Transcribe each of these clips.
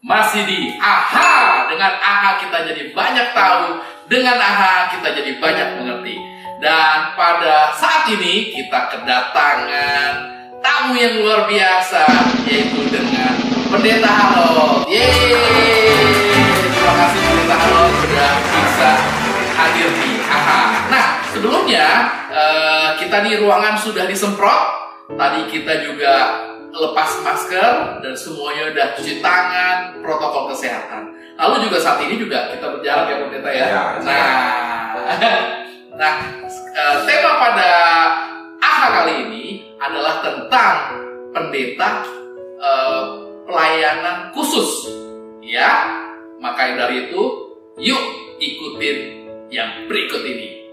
Masih di AHA. Dengan AHA kita jadi banyak tahu, dengan AHA kita jadi banyak mengerti. Dan pada saat ini kita kedatangan tamu yang luar biasa, yaitu dengan Pendeta Harold. Yeay! Terima kasih Pendeta Harold sudah bisa hadir di AHA. Nah, sebelumnya kita di ruangan sudah disemprot. Tadi kita juga lepas masker dan semuanya udah cuci tangan, protokol kesehatan. Lalu juga saat ini juga kita berjarak ya Pendeta ya. Nah, tema pada AHA kali ini adalah tentang pendeta pelayanan khusus. Ya, maka dari itu yuk ikutin yang berikut ini.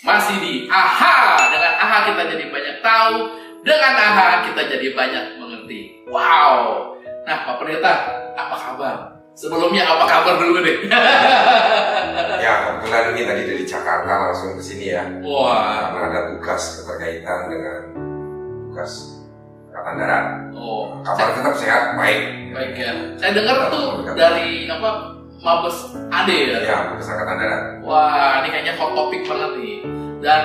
Masih di AHA. Dengan AHA kita jadi banyak tahu, dengan AHA kita jadi banyak mengerti. Wow. Nah, Pak Pendeta, apa kabar? Sebelumnya apa kabar dulu deh? Ya, kebetulan ini tadi dari Jakarta langsung ke sini ya. Wah. Karena ada tugas keterkaitan dengan tugas Angkatan Darat. Oh. Kabar tetap sehat, baik. Baik ya. Saya dengar tuh dari Mabes AD ya? Ya, Mabes Angkatan Darat. Wah, ini kayaknya hot topic banget nih. Dan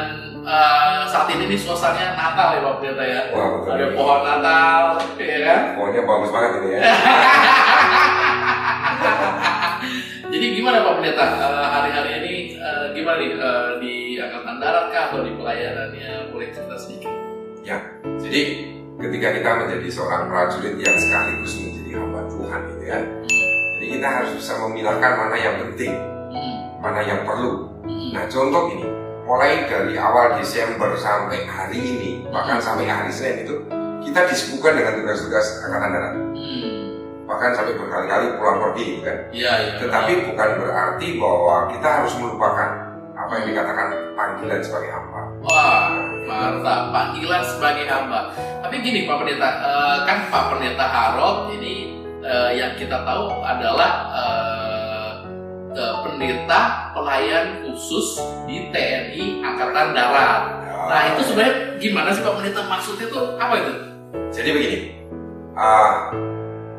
saat ini nih suasananya Natal ya Pak Pendeta ya. Wah, betul. Ada pohon Natal, ya kan? Pohonnya bagus banget ini ya. Jadi gimana Pak Pendeta, hari-hari ini gimana nih di Angkatan Darat kah atau di pelayanannya? Boleh cerita sedikit? Ya, jadi ketika kita menjadi seorang prajurit yang sekaligus menjadi hamba Tuhan gitu ya. Jadi kita harus bisa memilahkan mana yang penting, mana yang perlu. Nah, contoh ini, mulai dari awal Desember sampai hari ini, bahkan sampai hari Senin itu, kita disibukkan dengan tugas-tugas Angkatan Darat. Bahkan sampai berkali-kali pulang pergi gitu kan. Iya. Tetapi bukan berarti bahwa kita harus melupakan apa yang dikatakan panggilan sebagai hamba. Wah, mantap, panggilan sebagai hamba. Tapi gini Pak Pendeta, kan Pak Pendeta Harold ini yang kita tahu adalah pendeta pelayan khusus di TNI Angkatan Darat. Nah, itu sebenarnya gimana sih Pak Pendeta, maksudnya itu apa itu? Jadi begini,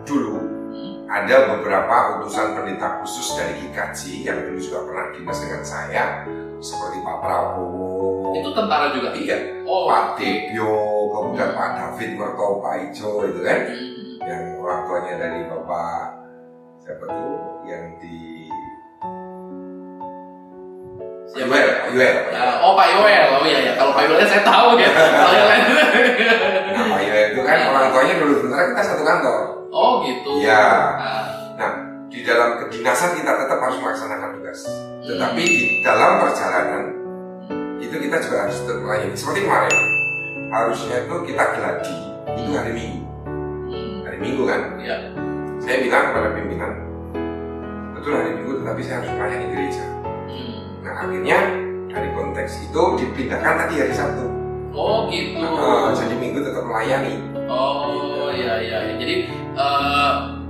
dulu ada beberapa utusan pendeta khusus dari GKJ yang dulu juga pernah dinas dengan saya, seperti Pak Prabowo. Itu tentara juga? Iya. Oh. Pak Debyo, kemudian Pak David Merto, Pak Ijo itu kan, yang orang tuanya dari Bapak siapa tuh yang di Yuel. Oh, Pak Yoel. Oh iya ya. Kalau Pak Yoel saya tahu ya. Kalau yang lain. Nah, Pak Yoel itu kan orang tuanya dulu sementara kita satu kantor. Oh gitu. Iya. Nah, di dalam kedinasan kita tetap harus melaksanakan tugas. Tetapi di dalam perjalanan itu kita juga harus tetap melayani. Seperti kemarin, harusnya itu kita geladi itu hari Minggu. Hari Minggu kan? Iya. Saya bilang kepada pimpinan, betul hari Minggu, tetapi saya harus melayani gereja. Nah, akhirnya dari konteks itu dipindahkan tadi hari Sabtu. Oh gitu. Jadi Minggu tetap melayani. Oh iya. Jadi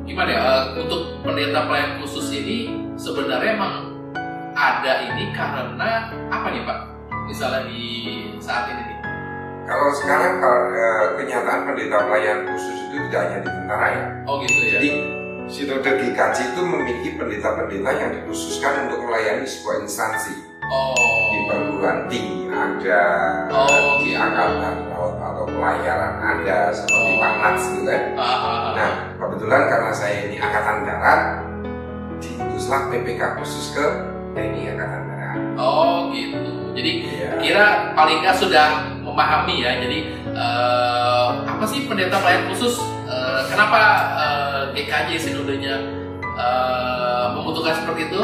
gimana ya, untuk pendeta pelayan khusus ini sebenarnya emang ada ini karena apa nih Pak? Misalnya di saat ini nih. Kalau sekarang kenyataan pendeta pelayan khusus itu tidak hanya di tentara ya. Oh gitu ya. Jadi Sinode GKJ itu memiliki pendeta-pendeta yang dikhususkan untuk melayani sebuah instansi. Di perguruan tinggi ada, di angkatan laut atau pelayaran ada, seperti Pak Nats gitu kan. Nah, kebetulan karena saya ini Angkatan Darat, diutuslah PPK khusus ke TNI Angkatan Darat. Oh gitu. Jadi kira paling nggak sudah memahami ya. Jadi apa sih pendeta pelayan khusus? Kenapa GKJ sinodenya membutuhkan seperti itu?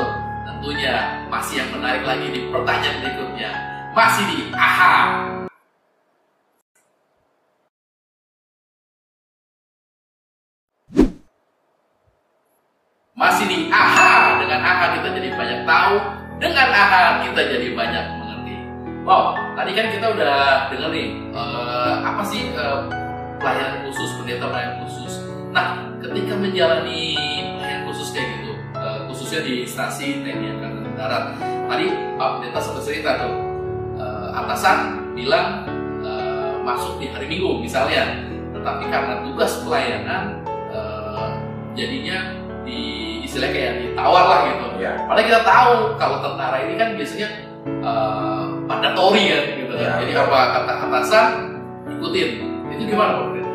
Tentunya masih yang menarik lagi di pertanyaan berikutnya. Masih di AHA. Masih di AHA. Dengan AHA kita jadi banyak tahu, dengan AHA kita jadi banyak mengerti. Wow, tadi kan kita udah dengar nih apa sih pelayanan khusus, pendeta pelayanan khusus. Nah, ketika menjalani pelayanan khusus kayak gitu, khususnya di instansi TNI Angkatan Darat, tadi Pak Pendeta sempat cerita tuh atasan bilang masuk di hari Minggu misalnya, tetapi karena tugas pelayanan jadinya istilahnya kayak ditawar lah gitu. Padahal kita tahu kalau tentara ini kan biasanya mandatori kan gitu. Jadi apa kata atasan ikutin. Itu gimana Pak Pendeta?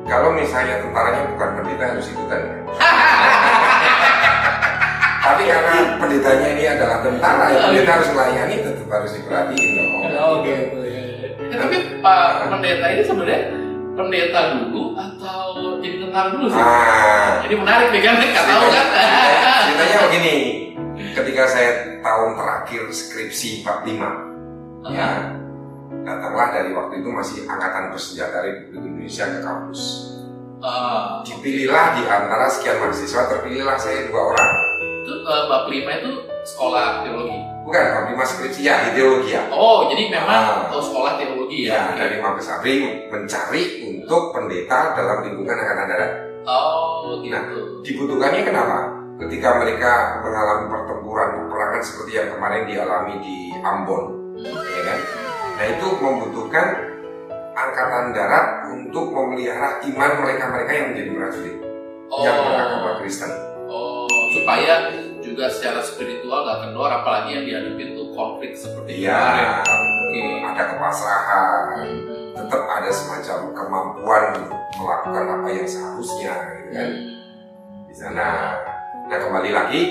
Kalau misalnya tentaranya bukan pendeta harus ikutan ya. Tapi karena pendetanya ini adalah tentara, pendeta harus melayani, tetap harus diperhatiin dong. Gitu. Tapi Pak Pendeta ini sebenarnya pendeta dulu atau jadi tentara dulu sih? Jadi menarik nih kan, nggak tahu kan? Ceritanya begini, ketika saya tahun terakhir skripsi 45, ya datanglah dari waktu itu masih angkatan bersenjata Republik Indonesia ke kampus. Dipilihlah di antara sekian mahasiswa, terpilihlah saya 2 orang. Itu Bab 5 itu sekolah teologi? Bukan, Bab 5 skripsi ya, di teologi ya. Oh, jadi memang sekolah teologi ya? Ya, dari Mabes Abri mencari untuk pendeta dalam lingkungan Angkatan Darat. Oh, gitu. Nah, dibutuhkannya kenapa? Ketika mereka mengalami pertempuran peperangan seperti yang kemarin dialami di Ambon, ya kan? Nah, itu membutuhkan Angkatan Darat untuk memelihara iman mereka-mereka yang menjadi prajurit, yang beragama Kristen. Supaya juga secara spiritual gak kendor, apalagi yang dihadapi tuh konflik seperti kemarin. Ada kepasrahan, tetap ada semacam kemampuan melakukan apa yang seharusnya, gitu kan? Di sana. Nah, kembali lagi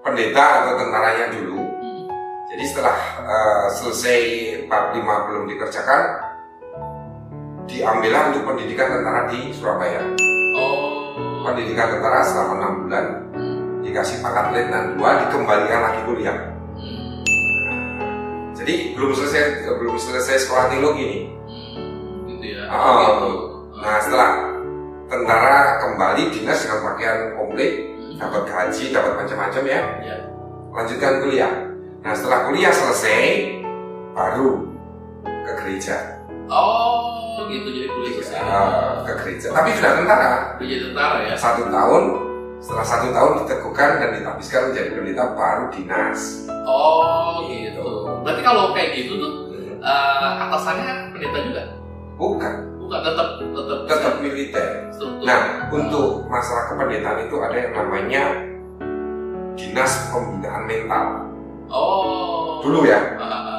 pendeta atau tentaranya dulu. Jadi setelah selesai bab 5 belum dikerjakan, diambillah untuk pendidikan tentara di Surabaya. Pendidikan tentara selama 6 bulan, dikasih pangkat letnan 2, dikembalikan lagi kuliah. Jadi belum selesai sekolah teologi nih. Gitu ya. Nah, setelah tentara kembali dinas dengan pakaian komplit, dapat gaji, dapat macam-macam ya. Lanjutkan kuliah. Nah, setelah kuliah selesai, baru ke gereja. Gitu, jadi kuliah selesai. Ke gereja. Tapi sudah tentara. Jadi tentara ya. 1 tahun. Setelah 1 tahun diteguhkan dan ditabiskan menjadi pendeta, baru dinas. Gitu. Berarti kalau kayak gitu tuh atasannya pendeta juga? Bukan, tetap militer. Nah, untuk masalah kependetaan itu ada yang namanya dinas pembinaan mental. Dulu ya,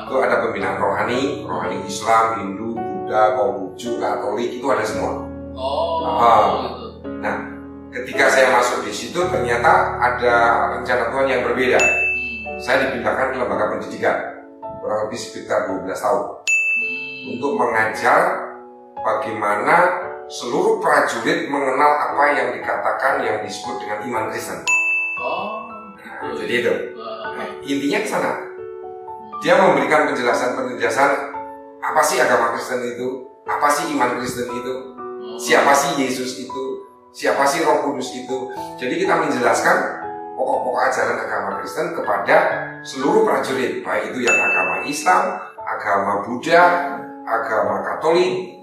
itu ada pembinaan rohani Islam, Hindu, Buddha, Konghucu, Katolik, itu ada semua. Gitu. Nah, ketika saya masuk di situ ternyata ada rencana Tuhan yang berbeda. Saya dipindahkan ke lembaga pendidikan kurang lebih sekitar 12 tahun untuk mengajar bagaimana seluruh prajurit mengenal apa yang dikatakan yang disebut dengan iman Kristen. Jadi itu. Nah, intinya ke sana. Dia memberikan penjelasan apa sih agama Kristen itu, apa sih iman Kristen itu, siapa sih Yesus itu, siapa sih Roh Kudus itu. Jadi kita menjelaskan pokok-pokok ajaran agama Kristen kepada seluruh prajurit, baik itu yang agama Islam, agama Buddha, agama Katolik,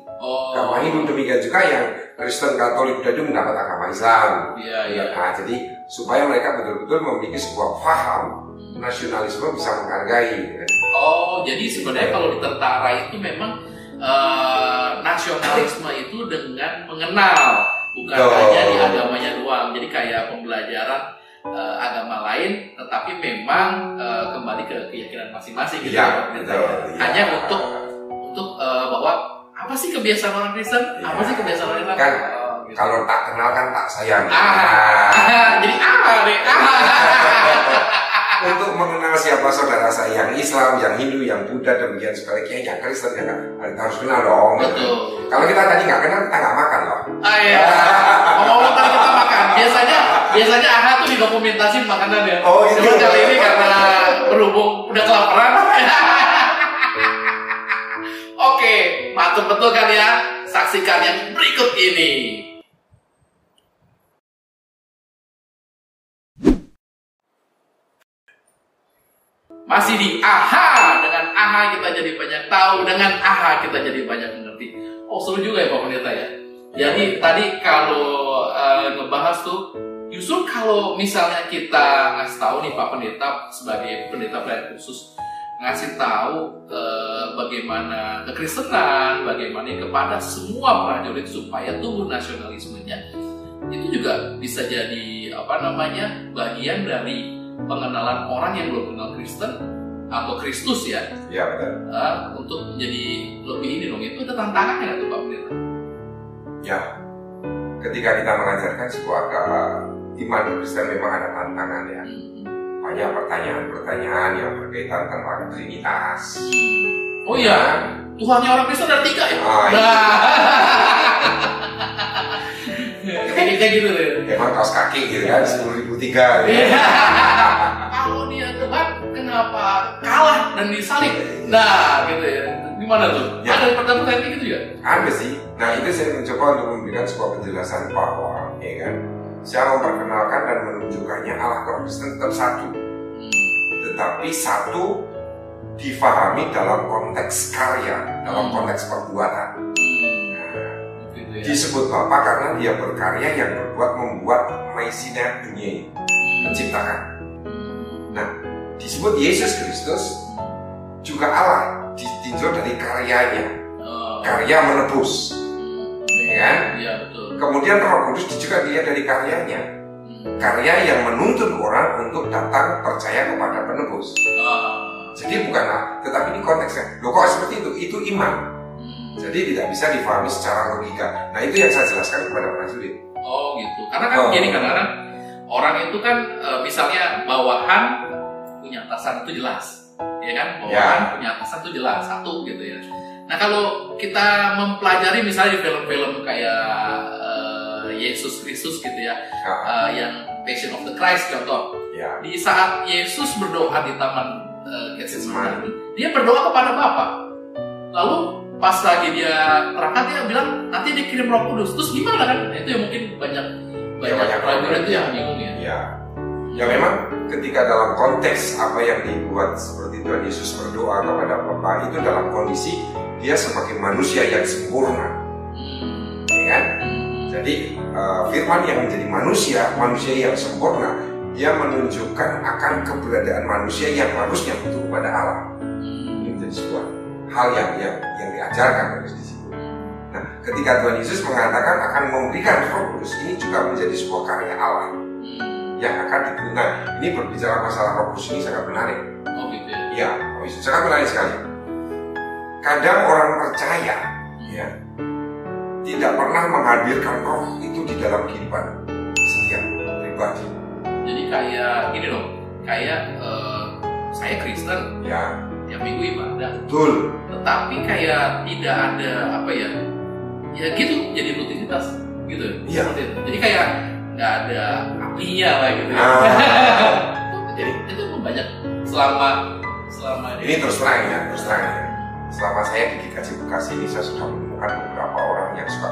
agama Hindu, demikian juga yang Kristen, Katolik, Buddha itu mendapat agama Islam. Nah, jadi supaya mereka betul-betul memiliki sebuah paham nasionalisme, bisa menghargai. Jadi sebenarnya kalau di tentara itu memang nasionalisme itu dengan mengenal, bukan hanya di agamanya doang. Jadi kayak pembelajaran agama lain, tetapi memang kembali ke keyakinan masing-masing gitu. Hanya untuk bahwa apa sih kebiasaan orang Kristen, apa sih kebiasaan orang Islam. Kan kalau tak kenal kan tak sayang. Jadi apa nih? Untuk mengenal siapa saudara saya yang Islam, yang Hindu, yang Buddha, demikian sebaliknya, yang Kristen, ya kan harus kenal dong. Betul. Kalau kita tadi nggak kenal, kita nggak makan loh. Ngomong tentang kita makan, biasanya AHA tuh didokumentasin makanannya. Itu. Cuma kali ini karena berhubung udah kelaparan. Oke, mantap betul kan ya? Saksikan yang berikut ini. Masih di AHA, dengan AHA kita jadi banyak tahu, dengan AHA kita jadi banyak mengerti. Seru juga ya Pak Pendeta ya. Jadi tadi kalau ngebahas tuh, justru kalau misalnya kita ngasih tahu nih Pak Pendeta sebagai pendeta pelayan khusus, ngasih tahu bagaimana kekristenan, bagaimana kepada semua prajurit supaya tumbuh nasionalismenya, itu juga bisa jadi bagian dari pengenalan orang yang belum kenal Kristen atau Kristus ya. Ya betul. Untuk menjadi lebih ini dong, itu ada tantangannya nggak tuh Pak Pendeta? Ya, ketika kita mengajarkan sebuah iman Kristen memang ada tantangan ya. Banyak pertanyaan-pertanyaan yang berkaitan tentang Trinitas. Oh iya, Tuhannya orang Kristen ada 3 ya? Kayak gitu deh. Emang kaos kaki gitu kan, 10.003 gitu. Kalau dia Tuhan, kenapa kalah dan disalib? Nah, gitu ya. Gimana tuh? Ya. Ada pertanyaan kayak gitu ya? Ada sih. Nah itu saya mencoba untuk memberikan sebuah penjelasan bahwa, ya kan, saya memperkenalkan dan menunjukkannya Allah Kristen tetap satu, tetapi satu difahami dalam konteks karya, dalam konteks perbuatan. Disebut Bapa karena dia berkarya yang membuat maisinya dunia ini, menciptakan. Nah, disebut Yesus Kristus juga Allah, ditinjau dari karyanya, karya menebus, ya kan? Iya betul. Kemudian Roh Kudus juga dia dari karyanya, karya yang menuntun orang untuk datang percaya kepada penebus. Jadi bukan tetapi ini konteksnya. Loh kok seperti itu? Itu iman. Jadi tidak bisa difahami secara logika. Nah itu yang saya jelaskan kepada prajurit. Oh gitu. Karena kan gini kadang-kadang orang itu kan misalnya bawahan punya atasan itu jelas, ya kan? Bawahan punya atasan itu jelas satu gitu ya. Nah kalau kita mempelajari misalnya di film-film kayak Yesus Kristus gitu ya, yang Passion of the Christ contoh. Ya. Di saat Yesus berdoa di Taman Getsemani, dia berdoa kepada Bapa. Lalu pas lagi dia terangkat dia bilang nanti dikirim Roh Kudus. Terus gimana kan? Itu yang mungkin banyak prajurit itu yang bingung ya. Ya. Ya memang ketika dalam konteks apa yang dibuat seperti Tuhan Yesus berdoa kepada Bapa itu dalam kondisi dia sebagai manusia yang sempurna, ya kan? Jadi firman yang menjadi manusia yang sempurna, dia menunjukkan akan keberadaan manusia yang harusnya butuh kepada Allah. Ini menjadi sebuah hal yang diajarkan dari situ. Nah, ketika Tuhan Yesus mengatakan akan memberikan Roh Kudus, ini juga menjadi sebuah karya Allah yang akan digunakan. Ini berbicara masalah Roh Kudus ini sangat menarik. Oh gitu ya? Iya, sangat menarik sekali. Kadang orang percaya, ya, tidak pernah menghadirkan Roh itu di dalam kehidupan setiap pribadi. Jadi kayak gini loh, kayak saya Kristen, Ya. tiap minggu ibadah. Betul. Tetapi kayak tidak ada ya gitu, jadi rutinitas gitu. Iya. Jadi kayak nggak ada apinya lah gitu. Jadi itu banyak selama ini terus terang ya. Selama saya di GKJ Bekasi ini saya sudah menemukan beberapa orang yang suka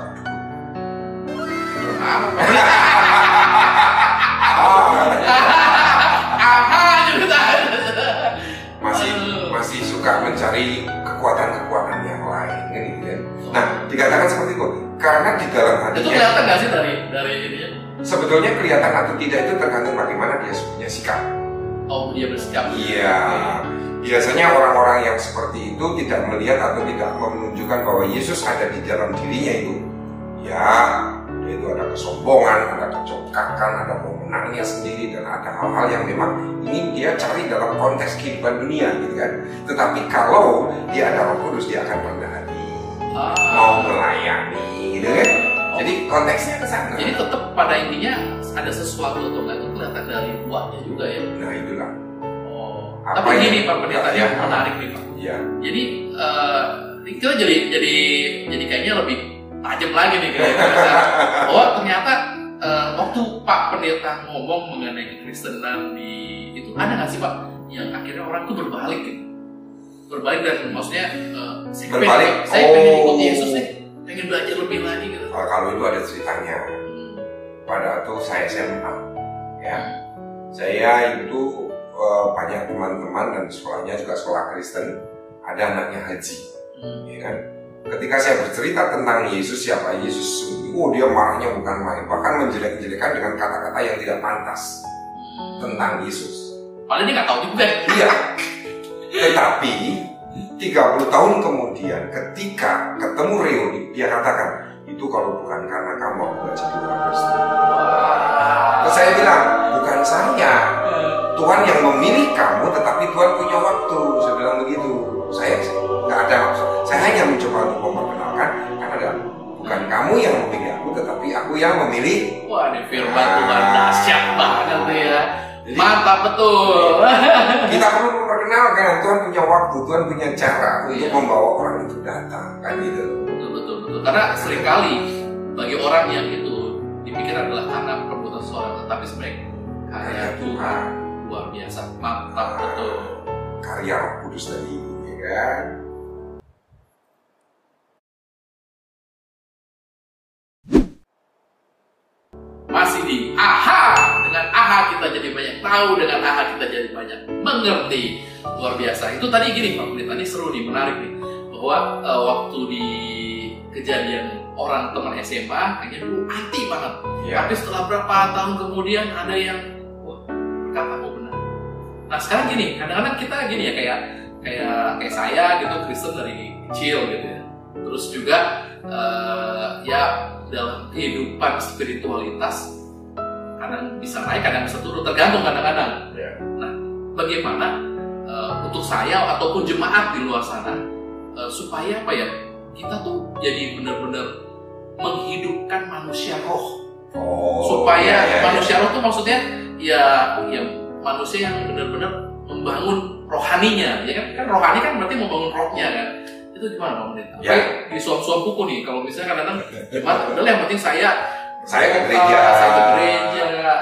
masih suka mencari kekuatan-kekuatan yang lain kan gitu kan. Nah, dikatakan seperti itu karena di dalam hatinya itu kelihatan nggak sih dari ini ya? Sebetulnya kelihatan atau tidak itu tergantung bagaimana dia punya sikap. Oh, dia bersikap. Iya. Biasanya orang-orang yang seperti itu tidak melihat atau tidak menunjukkan bahwa Yesus ada di dalam dirinya itu. Ya, itu ada kesombongan, ada kecongkakan, ada mau menangnya sendiri, dan ada hal-hal yang memang ini dia cari dalam konteks kehidupan dunia gitu kan. Tetapi kalau dia ada Roh Kudus, dia akan rendah hati, mau melayani gitu kan. Jadi konteksnya ke sana. Jadi tetap pada intinya ada sesuatu atau enggak itu kelihatan dari buahnya juga ya. Nah itulah. Tapi gini Pak Pendeta yang menarik nih Pak. Iya. Jadi kita jadi kayaknya lebih tajam lagi nih kayaknya. Bahwa ternyata waktu Pak Pendeta ngomong mengenai kekristenan itu ada nggak sih Pak yang akhirnya orang tuh berbalik gitu? Berbalik dan maksudnya saya pengen ikut Yesus nih, pengen belajar lebih lagi gitu. Kalau itu ada ceritanya. Pada waktu saya SMA, ya, saya itu banyak teman-teman dan sekolahnya juga sekolah Kristen, ada anaknya haji, ya kan? Ketika saya bercerita tentang Yesus, siapa Yesus, dia marahnya bukan main, bahkan menjelek-jelekan dengan kata-kata yang tidak pantas tentang Yesus. Padahal dia nggak tahu juga. Iya. Tetapi 30 tahun kemudian ketika ketemu reuni, dia katakan, itu kalau bukan karena kamu aku gak jadi orang Kristen. Terus saya bilang, bukan saya, Tuhan yang memilih kamu, tetapi Tuhan punya waktu. Saya bilang begitu. Saya nggak ada maksud. Saya hanya mencoba untuk memperkenalkan, karena bukan kamu yang memilih aku, tetapi aku yang memilih. Wah, ini firman Tuhan dahsyat banget tuh ya. Jadi, mantap betul. Kita perlu memperkenalkan, Tuhan punya waktu, Tuhan punya cara untuk membawa orang itu datang, kan gitu. Betul. Karena seringkali bagi orang yang itu dipikir adalah karena perbuatan seorang, tetapi sebenarnya karya Tuhan luar biasa, mantap betul. Karya Roh Kudus tadi, ya kan? Masih di AHA. Dengan AHA kita jadi banyak tahu, dengan AHA kita jadi banyak mengerti. Luar biasa. Itu tadi gini Pak Pendeta, ini seru nih, menarik nih. Bahwa waktu di kejadian orang teman SMA kayaknya dulu anti banget. Ya. Tapi setelah berapa tahun kemudian ada yang wah, berkata benar. Nah sekarang gini, kadang-kadang kita gini ya, kayak saya gitu, Kristen dari kecil gitu ya. Terus juga ya dalam kehidupan spiritualitas kadang bisa naik, kadang bisa turun, tergantung kadang-kadang. Ya. Nah, bagaimana untuk saya ataupun jemaat di luar sana supaya apa ya, kita tuh jadi benar-benar menghidupkan manusia roh. Supaya manusia roh tuh maksudnya ya manusia yang benar-benar membangun rohaninya, ya kan rohani kan berarti membangun rohnya kan. Itu gimana Pak Pendeta? Ya. Di suam-suam buku nih, kalau misalnya kadang-kadang jemaat udah yang penting saya ke gereja,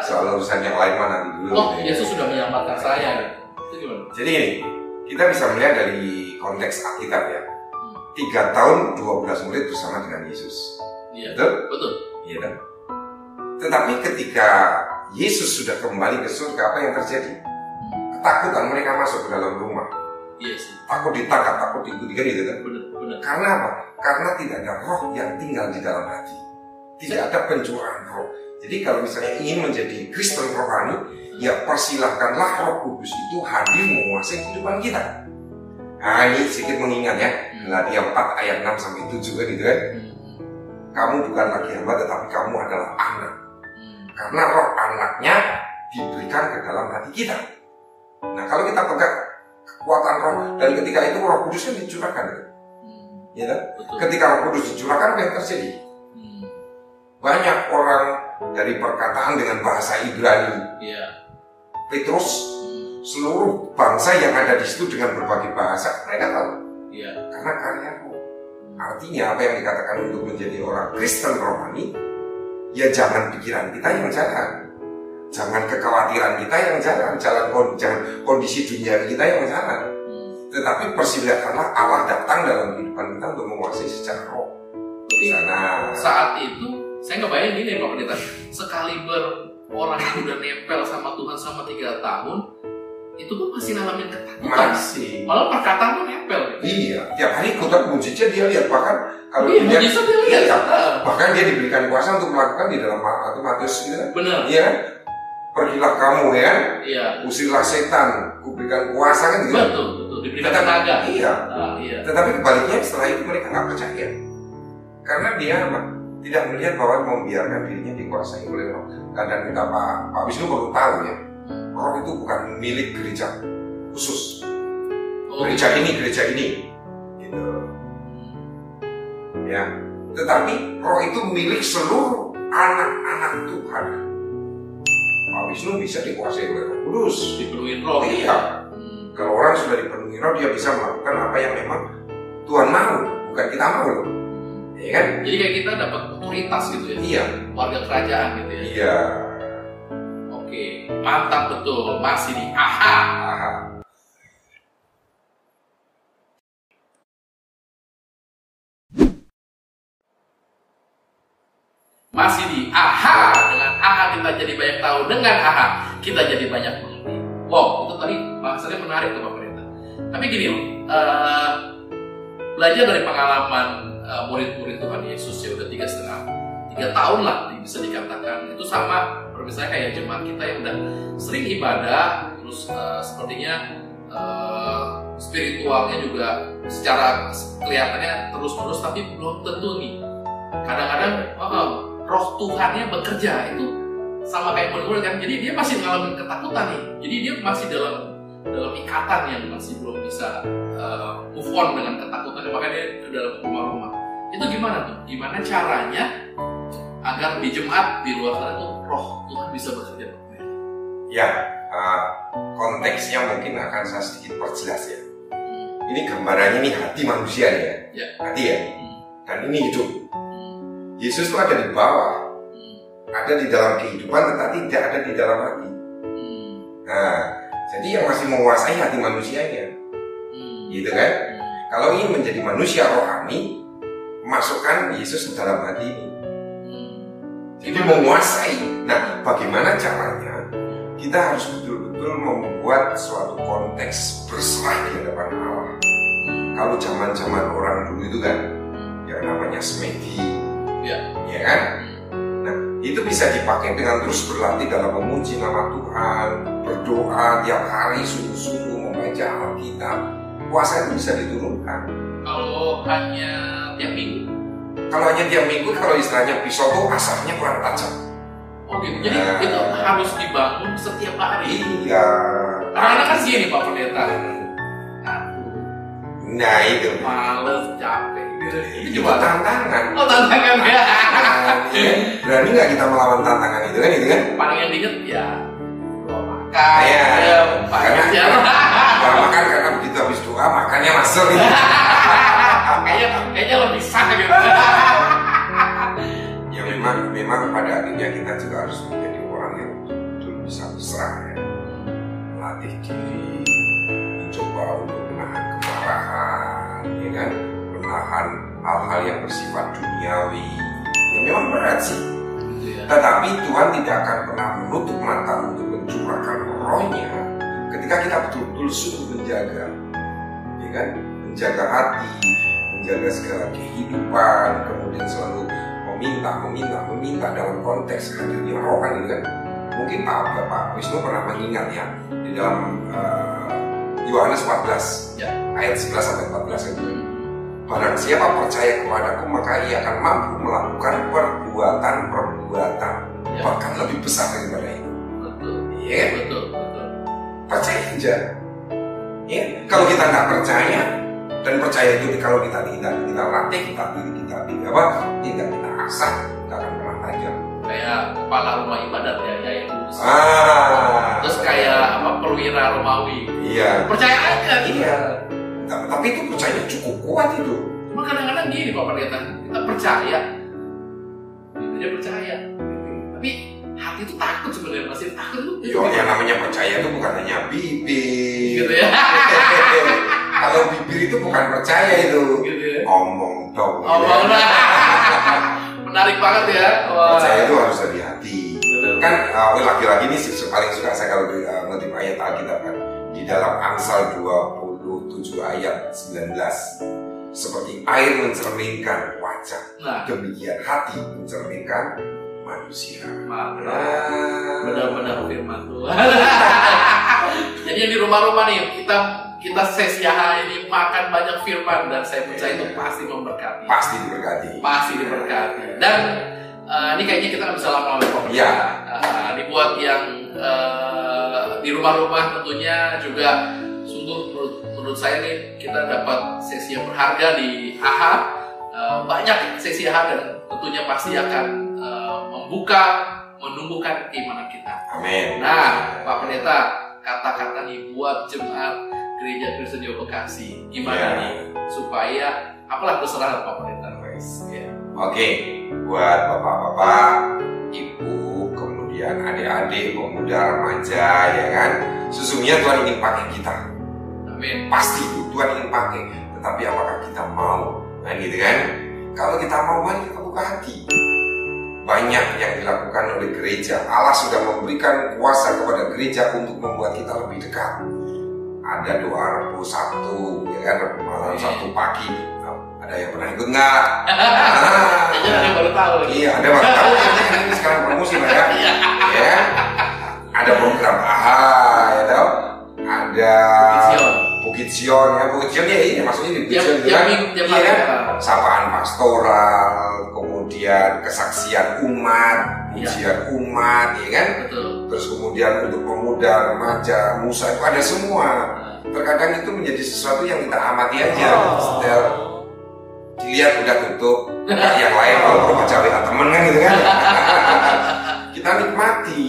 soal urusan yang lain mana dulu. Oh, Yesus sudah menyelamatkan saya. Itu gimana? Jadi ini kita bisa melihat dari konteks Alkitab ya. 3 tahun 12 murid bersama dengan Yesus. Iya. Betul. Iya kan? Tetapi ketika Yesus sudah kembali ke surga, apa yang terjadi? Ketakutan mereka masuk ke dalam rumah. Iya sih. Takut ditangkap, takut diikuti kan gitu kan? Benar. Karena apa? Karena tidak ada roh yang tinggal di dalam hati. Tidak ada pencurahan roh. Jadi kalau misalnya ingin menjadi Kristen rohani, ya persilahkanlah Roh Kudus itu hadir menguasai kehidupan kita. Nah ini sedikit mengingat ya, Galatia 4 ayat 6 sampai 7 kan gitu kan. Kamu bukan lagi hamba, tetapi kamu adalah anak. Karena roh anaknya diberikan ke dalam hati kita. Nah kalau kita pegang kekuatan roh, dan ketika itu Roh Kudusnya dicurahkan, ya kan? Ketika Roh Kudus dicurahkan, apa yang terjadi? Banyak orang dari perkataan dengan bahasa Ibrani, Petrus, seluruh bangsa yang ada di situ dengan berbagai bahasa, mereka tahu. Karena karya roh. Artinya apa yang dikatakan untuk menjadi orang Kristen rohani, ya jangan pikiran kita yang jalan, jangan kekhawatiran kita yang jalan, jangan kondisi dunia kita yang jalan, tetapi persilakanlah Allah datang dalam kehidupan kita untuk menguasai secara roh. Nah, saat itu saya ngebayang gini Pak Pendeta, sekaliber orang yang udah nempel sama Tuhan sama 3 tahun, itu pun masih ngalamin ketakutan. Malah perkataan tuh nempel. Iya, tiap hari ikutan mujizat dia lihat, bahkan kalau mujizat dia lihat. Bahkan dia diberikan kuasa untuk melakukan di dalam Matius gitu kan. Benar. Iya kan? Pergilah kamu ya. Iya. Usirlah setan, kuberikan kuasa kan gitu. Betul. Diberikan tenaga. Iya. Tetapi kebaliknya setelah itu mereka nggak percaya. Karena dia tidak melihat bahwa membiarkan dirinya dikuasai oleh roh. Dan kita Pak Wisnu baru tahu ya, roh itu bukan milik gereja khusus. Gereja ini, gitu. Ya. Tetapi roh itu milik seluruh anak-anak Tuhan. Pak Wisnu bisa dikuasai oleh Roh Kudus. Dipenuhi roh. Iya. Kalau orang sudah dipenuhi roh, dia bisa melakukan apa yang memang Tuhan mau, bukan kita mau. Ya kan? Jadi kayak kita dapat otoritas gitu ya. Iya. Warga kerajaan gitu ya. Iya. Oke, mantap betul. Masih di AHA. Masih di AHA. Dengan AHA kita jadi banyak tahu, dengan AHA kita jadi banyak mengerti. Wow, itu tadi bahasannya menarik tuh Pak Pendeta. Tapi gini loh, belajar dari pengalaman murid-murid Tuhan Yesus ya udah 3 tahun lah bisa dikatakan. Itu sama misalnya kayak jemaat kita yang udah sering ibadah, terus sepertinya spiritualnya juga secara kelihatannya terus-menerus, tapi belum tentu nih. Kadang-kadang roh Tuhannya bekerja itu sama kayak murid-murid kan, jadi dia masih mengalami ketakutan nih, jadi dia masih dalam ikatan yang masih belum bisa move on dengan ketakutan, makanya dia ke dalam rumah-rumah. Itu gimana tuh? Gimana caranya agar di jemaat di luar sana tuh roh Tuhan bisa bekerja? Ya, konteksnya mungkin akan saya sedikit perjelas ya. Ini gambarannya nih hati manusia nih ya, hati ya. Dan ini hidup. Yesus itu ada di bawah, ada di dalam kehidupan, tetapi tidak ada di dalam hati. Nah, jadi yang masih menguasai hati manusianya, gitu kan? Kalau ingin menjadi manusia rohani, masukkan Yesus ke dalam hati ini. Jadi menguasai. Nah, bagaimana caranya? Kita harus betul-betul membuat suatu konteks berserah di hadapan Allah. Kalau zaman-zaman orang dulu itu kan, yang namanya semedi, ya kan? Nah, itu bisa dipakai dengan terus berlatih dalam memuji nama Tuhan, berdoa tiap hari sungguh-sungguh membaca Alkitab. Puasa itu bisa diturunkan. Kalau hanya tiap minggu? Kalau hanya tiap minggu, kalau istilahnya pisau itu asapnya kurang tajam. Oh gitu, jadi itu harus dibangun setiap hari. Iya. Karena kan gini Pak Pendeta. Nah itu. Males, capek. Itu juga tantangan. Oh tantangan ya. Berani nggak kita melawan tantangan itu kan? Paling yang diinget ya doa makan. Ya, makan karena begitu habis doa makannya masuk. Kayaknya lebih sah gitu. Ya memang pada akhirnya kita juga harus menjadi orang yang betul bisa berserah ya. Melatih diri, mencoba untuk menahan kemarahan, ya kan? Menahan hal-hal yang bersifat duniawi. Ya memang berat sih. Tetapi Tuhan tidak akan pernah menutup mata untuk mencurahkan rohnya ketika kita betul-betul sungguh menjaga, ya kan? Menjaga hati, menjaga segala kehidupan, kemudian selalu meminta dalam konteks hadirnya roh kan gitu kan. Mungkin Pak Wisnu pernah mengingat ya di dalam Yohanes 14 ayat 11 sampai 14 itu. Barang siapa percaya kepadaku maka ia akan mampu melakukan perbuatan bahkan lebih besar daripada itu. Betul. Iya. Betul. Percaya aja. Ya, kalau kita nggak percaya dan percaya itu kalau kita latih, kita asah, nggak akan pernah tajam. Kayak kepala rumah ibadat ya yang lurus. Terus kayak perwira Romawi. Iya. Percaya aja. Iya. Tapi itu percaya cukup kuat itu. Cuma kadang-kadang gini Pak Pendeta, kita percaya, dia percaya, tapi hati itu takut sebenarnya, masih takut tuh. Yang namanya percaya itu bukan hanya bibir. Gitu ya. Kalau bibir itu bukan percaya itu. Gitu ya. Ngomong dong. Menarik banget ya. Percaya itu harus dari hati. Kan laki-laki ini paling suka saya kalau ngutip ayat Alkitab kan di dalam Amsal 27 ayat 19. Seperti air mencerminkan wajah, demikian hati mencerminkan manusia. Benar-benar firman Tuhan. Jadi yang di rumah-rumah nih kita sesi ini makan banyak firman dan saya percaya itu pasti memberkati. Pasti diberkati. Dan ini kayaknya kita nggak bisa lama-lama. Ya. Dibuat yang di rumah-rumah tentunya juga sungguh menurut saya nih kita dapat sesi yang berharga di AHA. Banyak sesi AHA dan tentunya pasti akan menumbuhkan keimanan kita. Amin. Nah, Pak Pendeta, kata-kata nih buat jemaat Gereja Kristen Jawa Bekasi gimana nih supaya apalah terserah Pak Pendeta. Oke, buat bapak-bapak, ibu, kemudian adik-adik, pemuda, remaja, ya kan, sesungguhnya Tuhan ingin pakai kita. Amin. Pasti Tuhan ingin pakai, tetapi apakah kita mau? Nah gitu kan? Kalau kita mau, mari kita buka hati. Banyak yang dilakukan oleh gereja. Allah sudah memberikan kuasa kepada gereja untuk membuat kita lebih dekat. Ada doa Rabu Sabtu, ya kan, Rabu malam, Sabtu pagi. Ada yang pernah ikut nggak? Ada yang baru tahu. Iya, ada baru tahu. Ini sekarang promosi mereka. Ya. Ada program AHA, ya tahu. Ada Begision ya, Begision ya ini maksudnya di Begision itu kan, iya kan, sapaan pastoral, kemudian kesaksian umat, ujian umat, ya kan, terus kemudian untuk pemuda, remaja, musa itu ada semua. Terkadang itu menjadi sesuatu yang kita amati aja, setel dilihat udah tutup, yang lain kalau remaja WA temen kan gitu kan, kita nikmati.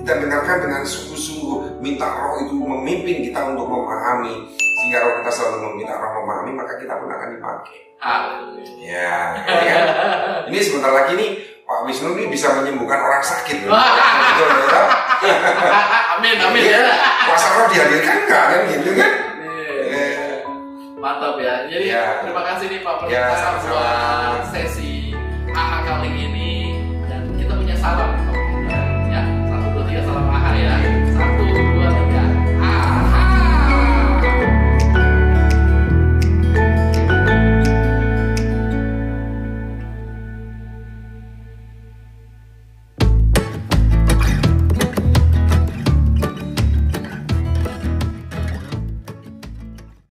Kita dengarkan dengan sungguh-sungguh, minta Roh itu memimpin kita untuk memahami, sehingga Roh kita selalu meminta Roh memahami, maka kita pun akan dipakai. Ya, ini kan, ini sebentar lagi nih Pak Wisnu ini bisa menyembuhkan orang sakit. Betul, ya? Amin, amin ya. Kuasa Roh dihadirkan enggak kan gitu kan? Mantap ya. Jadi terima kasih nih Pak Pendeta buat sesi AHA kali ini, dan kita punya salam.